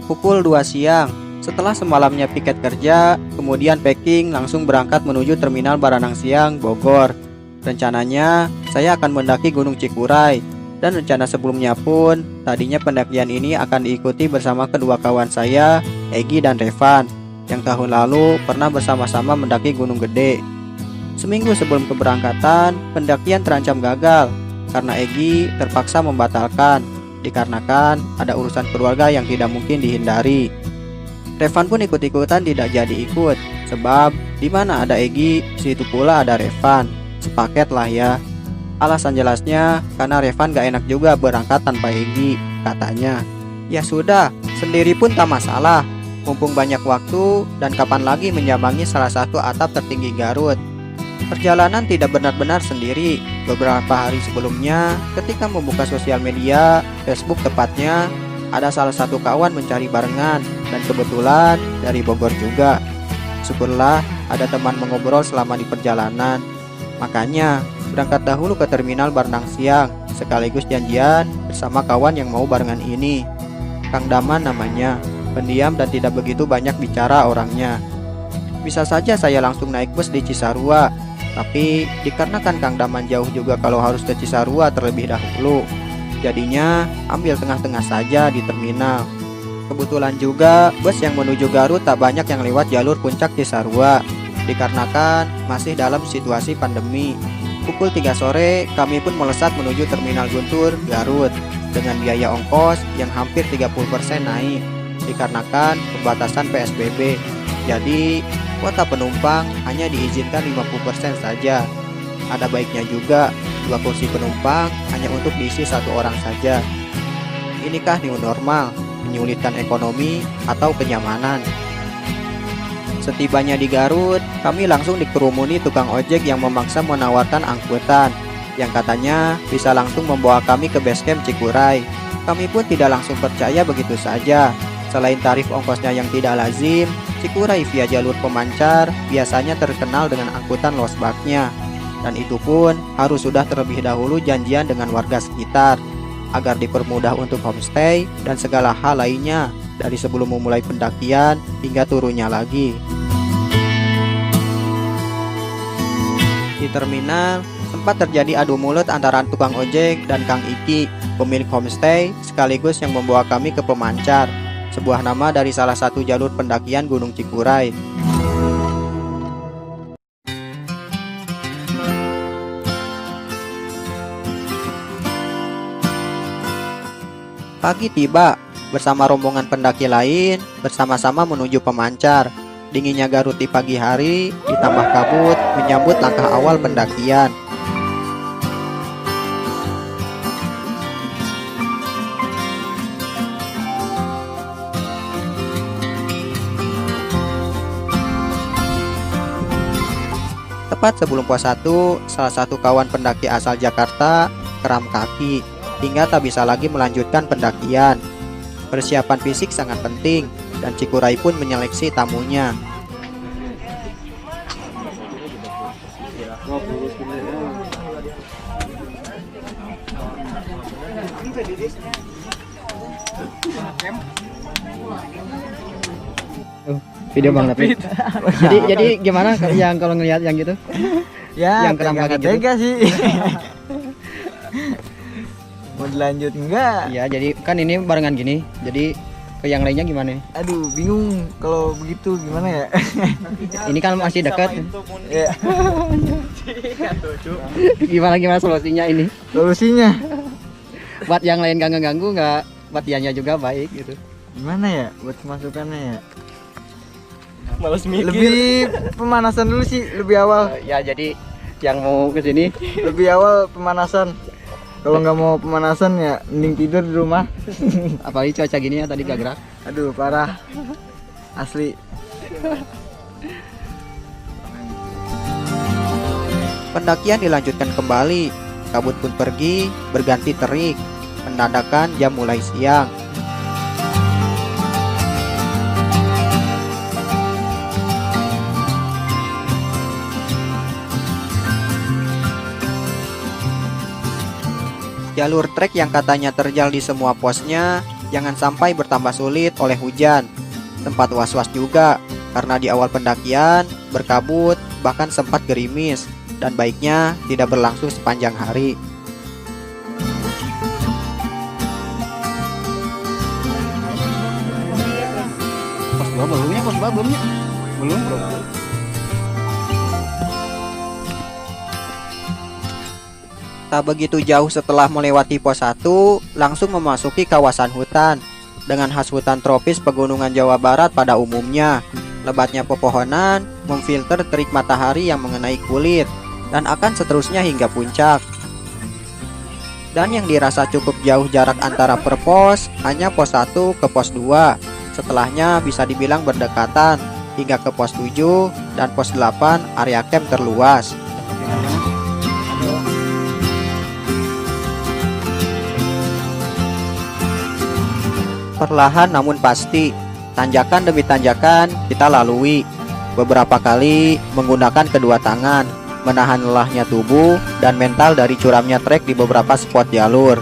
Pukul 2 siang, setelah semalamnya piket kerja, kemudian packing langsung berangkat menuju Terminal Baranang Siang, Bogor. Rencananya, saya akan mendaki Gunung Cikuray. Dan rencana sebelumnya pun, tadinya pendakian ini akan diikuti bersama kedua kawan saya, Egi dan Revan, yang tahun lalu pernah bersama-sama mendaki Gunung Gede. Seminggu sebelum keberangkatan, pendakian terancam gagal karena Egi terpaksa membatalkan, dikarenakan ada urusan keluarga yang tidak mungkin dihindari. Revan pun ikut-ikutan tidak jadi ikut, sebab di mana ada Egi, situ pula ada Revan. Sepaket lah ya. Alasan jelasnya karena Revan gak enak juga berangkat tanpa Egi, katanya. Ya sudah, sendiri pun tak masalah. Mumpung banyak waktu dan kapan lagi menyambangi salah satu atap tertinggi Garut. Perjalanan tidak benar-benar sendiri. Beberapa hari sebelumnya, ketika membuka sosial media, Facebook tepatnya, ada salah satu kawan mencari barengan dan kebetulan dari Bogor juga. Syukurlah ada teman mengobrol selama di perjalanan. Makanya berangkat dahulu ke Terminal Baranang Siang, sekaligus janjian bersama kawan yang mau barengan ini. Kang Daman namanya, pendiam dan tidak begitu banyak bicara orangnya. Bisa saja saya langsung naik bus di Cisarua, tapi dikarenakan Kang Daman jauh juga kalau harus ke Cisarua terlebih dahulu. Jadinya ambil tengah-tengah saja di terminal. Kebetulan juga bus yang menuju Garut tak banyak yang lewat jalur puncak Cisarua, dikarenakan masih dalam situasi pandemi. Pukul 3 sore kami pun melesat menuju Terminal Guntur, Garut dengan biaya ongkos yang hampir 30% naik dikarenakan pembatasan PSBB. Jadi kuota penumpang hanya diizinkan 50% saja. Ada baiknya juga 2 kursi penumpang hanya untuk diisi 1 orang saja. Inikah new normal, menyulitkan ekonomi atau kenyamanan? Setibanya di Garut, kami langsung dikerumuni tukang ojek yang memaksa menawarkan angkutan, yang katanya bisa langsung membawa kami ke base camp Cikuray. Kami pun tidak langsung percaya begitu saja. Selain tarif ongkosnya yang tidak lazim, Cikuray via jalur pemancar biasanya terkenal dengan angkutan losbaknya. Dan itu pun harus sudah terlebih dahulu janjian dengan warga sekitar, agar dipermudah untuk homestay dan segala hal lainnya dari sebelum memulai pendakian hingga turunnya lagi. Di terminal, sempat terjadi adu mulut antara tukang ojek dan Kang Iki, pemilik homestay sekaligus yang membawa kami ke Pemancar, sebuah nama dari salah satu jalur pendakian Gunung Cikuray. Pagi tiba, bersama rombongan pendaki lain, bersama-sama menuju Pemancar. Dinginnya Garut di pagi hari, ditambah kabut, menyambut langkah awal pendakian. Tepat sebelum pos 1, salah satu kawan pendaki asal Jakarta kram kaki, hingga tak bisa lagi melanjutkan pendakian. Persiapan fisik sangat penting, dan Cikuray pun menyeleksi tamunya. Video bang tapi. jadi gimana yang kalau ngelihat yang gitu? Ya, yang kram kaki gitu? tega sih. Mau dilanjut enggak? Ya, jadi kan ini barengan gini. Jadi ke yang lainnya gimana? Aduh, bingung kalau begitu gimana ya? Ini kan masih dekat. Ya. Gimana solusinya ini? Solusinya Buat yang lain gak ngeganggu, nggak buat dianya juga baik gitu. gimana ya buat masukannya ya? Males mikir. Lebih pemanasan dulu sih, lebih awal. Ya, jadi yang mau ke sini Lebih awal pemanasan. Kalau nggak mau pemanasan ya mending tidur di rumah. apalagi cuaca gini ya, tadi gak gerak. Aduh, parah. Asli. Pendakian dilanjutkan kembali. Kabut pun pergi, berganti terik. Menandakan jam mulai siang. Jalur trek yang katanya terjal di semua posnya jangan sampai bertambah sulit oleh hujan. Sempat was-was juga karena di awal pendakian berkabut, bahkan sempat gerimis, dan baiknya tidak berlangsung sepanjang hari. Pos 2 belumnya, pos 2 belumnya. Belum. Tak begitu jauh setelah melewati pos 1, langsung memasuki kawasan hutan. Dengan khas hutan tropis pegunungan Jawa Barat pada umumnya, lebatnya pepohonan memfilter terik matahari yang mengenai kulit, dan akan seterusnya hingga puncak. Dan yang dirasa cukup jauh jarak antara per pos, hanya pos 1 ke pos 2. Setelahnya bisa dibilang berdekatan, hingga ke pos 7 dan pos 8 area camp terluas. Perlahan namun pasti, tanjakan demi tanjakan kita lalui. Beberapa kali menggunakan kedua tangan, menahan lelahnya tubuh dan mental dari curamnya trek di beberapa spot jalur.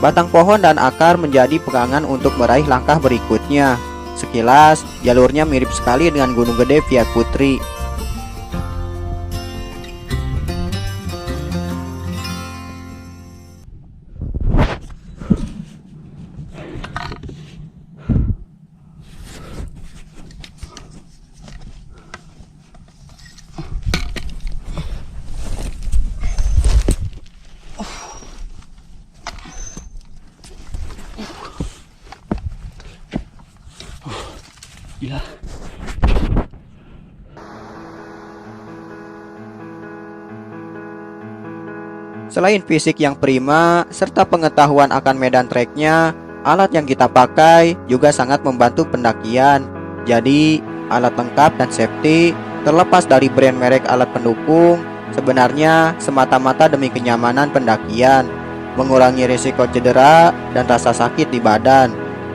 Batang pohon dan akar menjadi pegangan untuk meraih langkah berikutnya. Sekilas, jalurnya mirip sekali dengan Gunung Gede via Putri. Gila. Selain fisik yang prima serta pengetahuan akan medan treknya, alat yang kita pakai juga sangat membantu pendakian. Jadi, alat lengkap dan safety, terlepas dari brand merek alat pendukung, sebenarnya semata-mata demi kenyamanan pendakian, mengurangi risiko cedera dan rasa sakit di badan.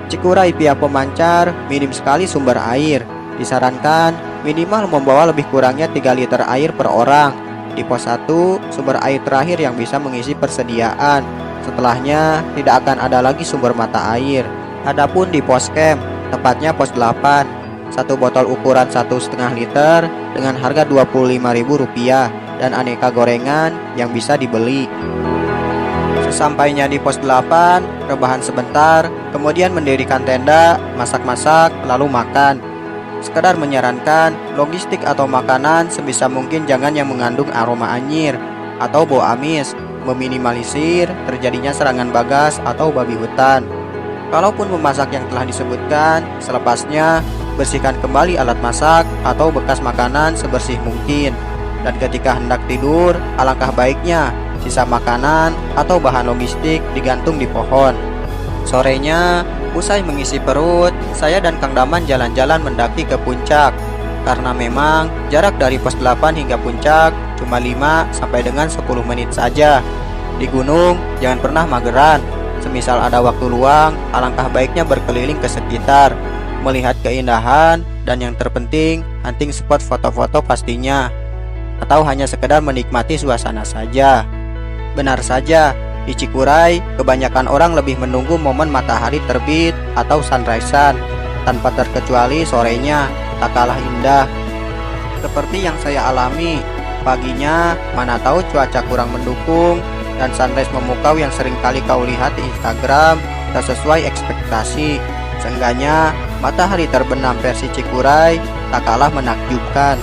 Cikuray via pemancar minim sekali sumber air. Disarankan minimal membawa lebih kurangnya 3 liter air per orang. Di pos 1 sumber air terakhir yang bisa mengisi persediaan. Setelahnya tidak akan ada lagi sumber mata air. Adapun di pos camp, tepatnya pos 8, satu botol ukuran 1,5 liter dengan harga Rp25.000 dan aneka gorengan yang bisa dibeli. Sesampainya di pos 8, rebahan sebentar, kemudian mendirikan tenda, masak-masak, lalu makan. Sekedar menyarankan, logistik atau makanan sebisa mungkin jangan yang mengandung aroma anyir atau bau amis, meminimalisir terjadinya serangan bagas atau babi hutan. Kalaupun memasak yang telah disebutkan, selepasnya bersihkan kembali alat masak atau bekas makanan sebersih mungkin. Dan ketika hendak tidur, alangkah baiknya sisa makanan atau bahan logistik digantung di pohon. Sorenya, usai mengisi perut, saya dan Kang Daman jalan-jalan mendaki ke puncak. Karena memang jarak dari pos 8 hingga puncak cuma 5 sampai dengan 10 menit saja. Di gunung jangan pernah mageran. Semisal ada waktu luang, alangkah baiknya berkeliling ke sekitar, melihat keindahan, dan yang terpenting hunting spot foto-foto pastinya. Atau hanya sekedar menikmati suasana saja. Benar saja, di Cikuray kebanyakan orang lebih menunggu momen matahari terbit atau sunrise-an, tanpa terkecuali sorenya tak kalah indah. Seperti yang saya alami, paginya mana tahu cuaca kurang mendukung dan sunrise memukau yang sering kali kau lihat di Instagram tak sesuai ekspektasi. Seenggaknya matahari terbenam versi Cikuray tak kalah menakjubkan.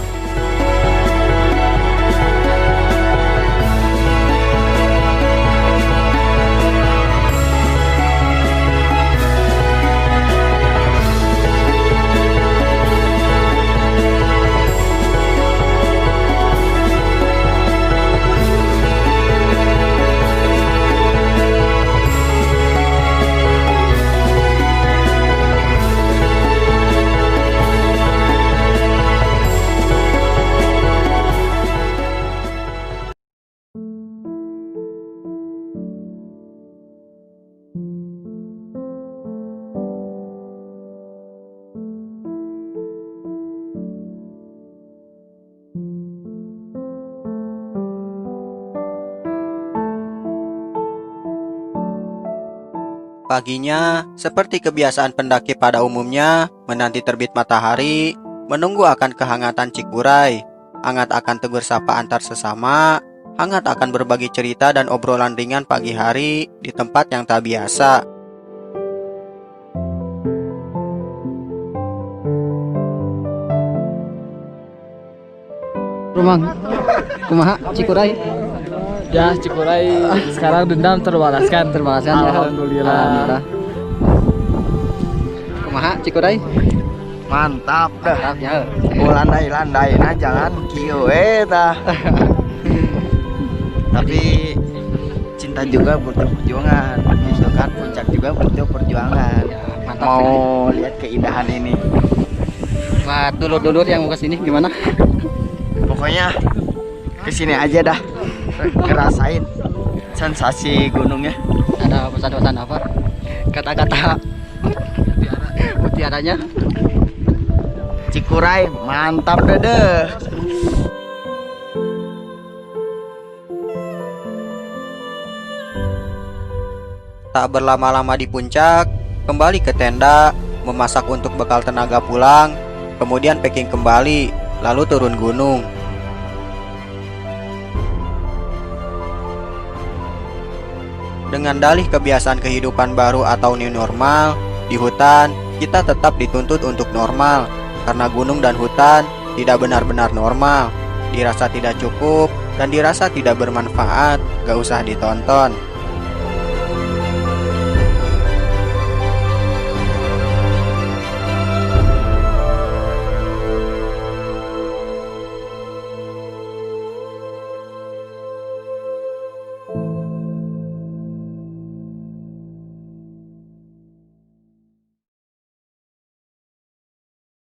Paginya, seperti kebiasaan pendaki pada umumnya, menanti terbit matahari, menunggu akan kehangatan Cikuray, hangat akan tegur sapa antar sesama, hangat akan berbagi cerita dan obrolan ringan pagi hari di tempat yang tak biasa. Rumang, kumaha Cikuray? Ya, Cikuray sekarang dendam terbalaskan. Terbalaskan ya. Alhamdulillah. Kumaha Cikuray? Mantap dah. Mantap ya. Landai-landai nah jangan kieu tah. Tapi cinta juga butuh perjuangan. Gitu kan, puncak juga butuh perjuangan. Mantap. Mau lihat keindahan ini. Buat dulur-dulur yang mau kesini gimana? Pokoknya kesini aja dah. Ngerasain sensasi gunungnya. Ada pesan-pesan apa? Kata-kata mutiaranya? Cikuray mantap deh. Tak berlama-lama di puncak, kembali ke tenda, memasak untuk bekal tenaga pulang, kemudian packing kembali, lalu turun gunung. Dengan dalih kebiasaan kehidupan baru atau new normal, di hutan kita tetap dituntut untuk normal, karena gunung dan hutan tidak benar-benar normal, dirasa tidak cukup dan dirasa tidak bermanfaat, gak usah ditonton.